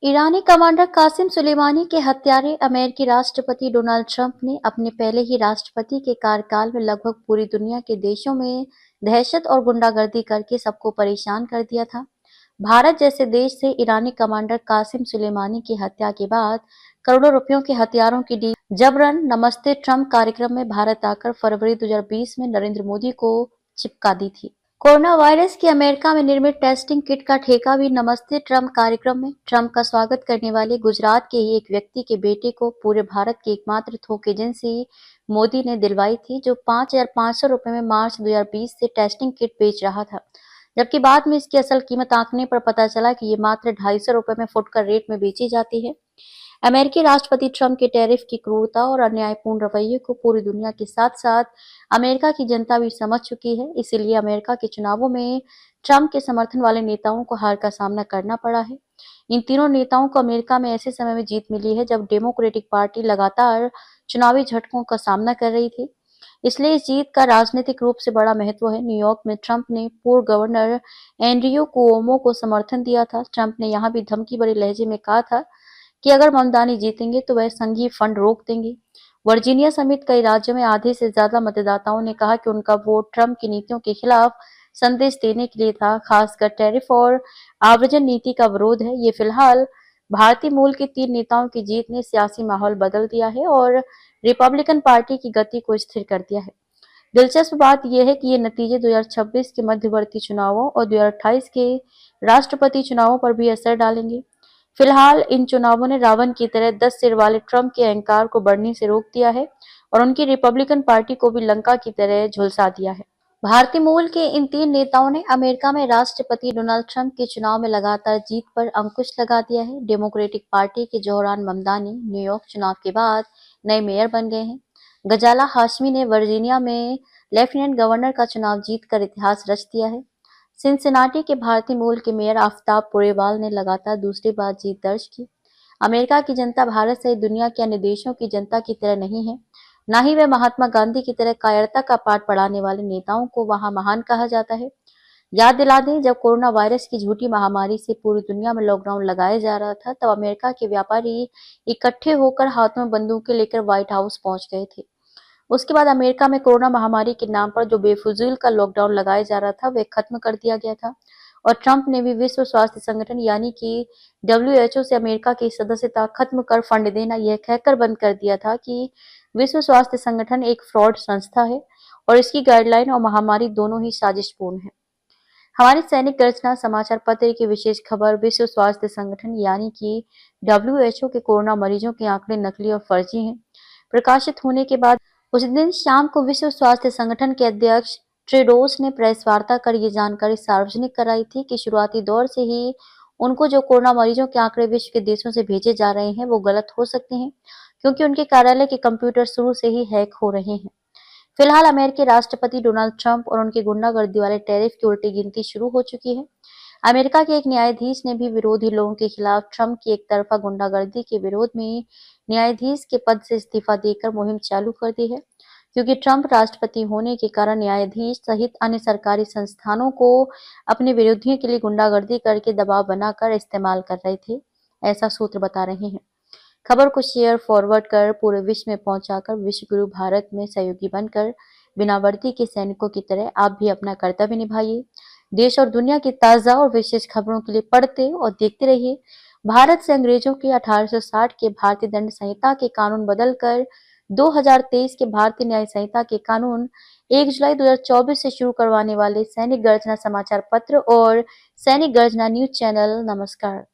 ईरानी commander Qasim Sulemani के हत्यारे अमेरिकी राष्ट्रपति डोनाल्ड ट्रंप ने अपने पहले ही राष्ट्रपति के कार्यकाल में लगभग पूरी दुनिया के देशों में दहशत और गुंडागर्दी करके सबको परेशान कर दिया था। भारत जैसे देश से ईरानी कमांडर कासिम सुलेमानी की हत्या के बाद करोड़ों रुपयों के हथियारों की डील जबरन नमस्ते ट्रंप कार्यक्रम में भारत आकर फरवरी 2020 में नरेंद्र मोदी को चिपका दी थी। कोरोना वायरस की अमेरिका में निर्मित टेस्टिंग किट का ठेका भी नमस्ते ट्रंप कार्यक्रम में ट्रंप का स्वागत करने वाले गुजरात के ही एक व्यक्ति के बेटे को पूरे भारत की एकमात्र थोक एजेंसी मोदी ने दिलवाई थी, जो 5,500 रुपए में मार्च 2020 से टेस्टिंग किट बेच रहा था। जबकि बाद में इसकी असल कीमत आंकने पर पता चला कि ये मात्र 250 रुपए में फुटकर रेट में बेची जाती है। अमेरिकी राष्ट्रपति ट्रंप के टैरिफ की क्रूरता और अन्यायपूर्ण रवैये को पूरी दुनिया के साथ साथ अमेरिका की जनता भी समझ चुकी है। इसीलिए अमेरिका के चुनावों में ट्रंप के समर्थन वाले नेताओं को हार का सामना करना पड़ा है। इन तीनों नेताओं को अमेरिका में ऐसे समय में जीत मिली है जब डेमोक्रेटिक पार्टी लगातार चुनावी झटकों का सामना कर रही थी। इसलिए इस जीत का राजनीतिक रूप से बड़ा महत्व है। न्यूयॉर्क में ट्रंप ने पूर्व गवर्नर एंड्रयू कुओमो को समर्थन दिया था। ट्रंप ने यहाँ भी धमकी भरे लहजे में कहा था कि अगर ममतानी जीतेंगे तो वह संघीय फंड रोक देंगे। वर्जीनिया समेत कई राज्यों में आधे से ज्यादा मतदाताओं ने कहा कि उनका वोट ट्रंप की नीतियों के खिलाफ संदेश देने के लिए था। खासकर टैरिफ और आव्रजन नीति का विरोध है। ये फिलहाल भारतीय मूल के 3 नेताओं की जीत ने सियासी माहौल बदल दिया है और रिपब्लिकन पार्टी की गति को स्थिर कर दिया है। दिलचस्प बात यह है कि ये नतीजे 2026 के मध्यवर्ती चुनावों और 2028 के राष्ट्रपति चुनावों पर भी असर डालेंगे। फिलहाल इन चुनावों ने रावण की तरह 10 सिर वाले ट्रंप के अहंकार को बढ़ने से रोक दिया है और उनकी रिपब्लिकन पार्टी को भी लंका की तरह झुलसा दिया है। भारतीय मूल के इन 3 नेताओं ने अमेरिका में राष्ट्रपति डोनाल्ड ट्रंप के चुनाव में लगातार जीत पर अंकुश लगा दिया है। डेमोक्रेटिक पार्टी के जोहरान ममदानी न्यूयॉर्क चुनाव के बाद नए मेयर बन गए हैं। गजाला हाशमी ने वर्जीनिया में लेफ्टिनेंट गवर्नर का चुनाव जीतकर इतिहास रच दिया है। सिनसिनाटी के भारतीय मूल के मेयर आफ्ताब पुरेवाल ने लगातार दूसरी बार जीत दर्ज की। अमेरिका की जनता भारत सहित दुनिया के अन्य देशों की जनता की तरह नहीं है। ना ही वह महात्मा गांधी की तरह कायरता का पाठ पढ़ाने वाले नेताओं को वहां महान कहा जाता है। याद दिला दें, जब कोरोना वायरस की झूठी महामारी से पूरी दुनिया में लॉकडाउन लगाया जा रहा था, तब अमेरिका के व्यापारी इकट्ठे होकर हाथों में बंदूकें लेकर व्हाइट हाउस पहुंच गए थे। उसके बाद अमेरिका में कोरोना महामारी के नाम पर जो बेफिजूल का लॉकडाउन लगाया जा रहा था, वह खत्म कर दिया गया था और ट्रंप ने भी विश्व स्वास्थ्य संगठन यानी कि WHO से अमेरिका की सदस्यता खत्म कर फंड देना यह कहकर बंद कर दिया था कि विश्व स्वास्थ्य संगठन एक फ्रॉड संस्था है और इसकी गाइडलाइन और महामारी दोनों ही साजिशपूर्ण है। हमारी सैनिक गर्जना समाचार पत्र की विशेष खबर, विश्व स्वास्थ्य संगठन यानी कि WHO के कोरोना मरीजों के आंकड़े नकली और फर्जी हैं, प्रकाशित होने के बाद उस दिन शाम को विश्व स्वास्थ्य संगठन के अध्यक्ष टेड्रोस ने प्रेस वार्ता कर ये जानकारी सार्वजनिक कराई थी कि शुरुआती दौर से ही उनको जो कोरोना मरीजों के आंकड़े विश्व के देशों से भेजे जा रहे हैं वो गलत हो सकते हैं, क्योंकि उनके कार्यालय के कंप्यूटर शुरू से ही हैक हो रहे हैं। फिलहाल अमेरिकी राष्ट्रपति डोनाल्ड ट्रंप और उनकी गुंडागर्दी वाले टैरिफ की उल्टी गिनती शुरू हो चुकी है। अमेरिका के एक न्यायाधीश ने भी विरोधी लोगों के खिलाफ ट्रंप की एक तरफा गुंडागर्दी के विरोध में न्यायाधीश के पद से इस्तीफा देकर मुहिम चालू कर दी है, क्योंकि ट्रंप राष्ट्रपति होने के कारण न्यायाधीश सहित अन्य सरकारी संस्थानों को अपने विरोधियों के लिए गुंडागर्दी करके दबाव बनाकर इस्तेमाल कर रहे थे, ऐसा सूत्र बता रहे हैं। खबर को शेयर फॉरवर्ड कर पूरे विश्व में पहुंचाकर विश्व गुरु भारत में सहयोगी बनकर बिना वर्दी के सैनिकों की तरह आप भी अपना कर्तव्य निभाइए। देश और दुनिया की ताजा और विशेष खबरों के लिए पढ़ते और देखते रहिए। भारत से अंग्रेजों के 1860 के भारतीय दंड संहिता के कानून बदलकर 2023 के भारतीय न्याय संहिता के कानून 1 जुलाई 2024 से शुरू करवाने वाले सैनिक गर्जना समाचार पत्र और सैनिक गर्जना न्यूज चैनल। नमस्कार।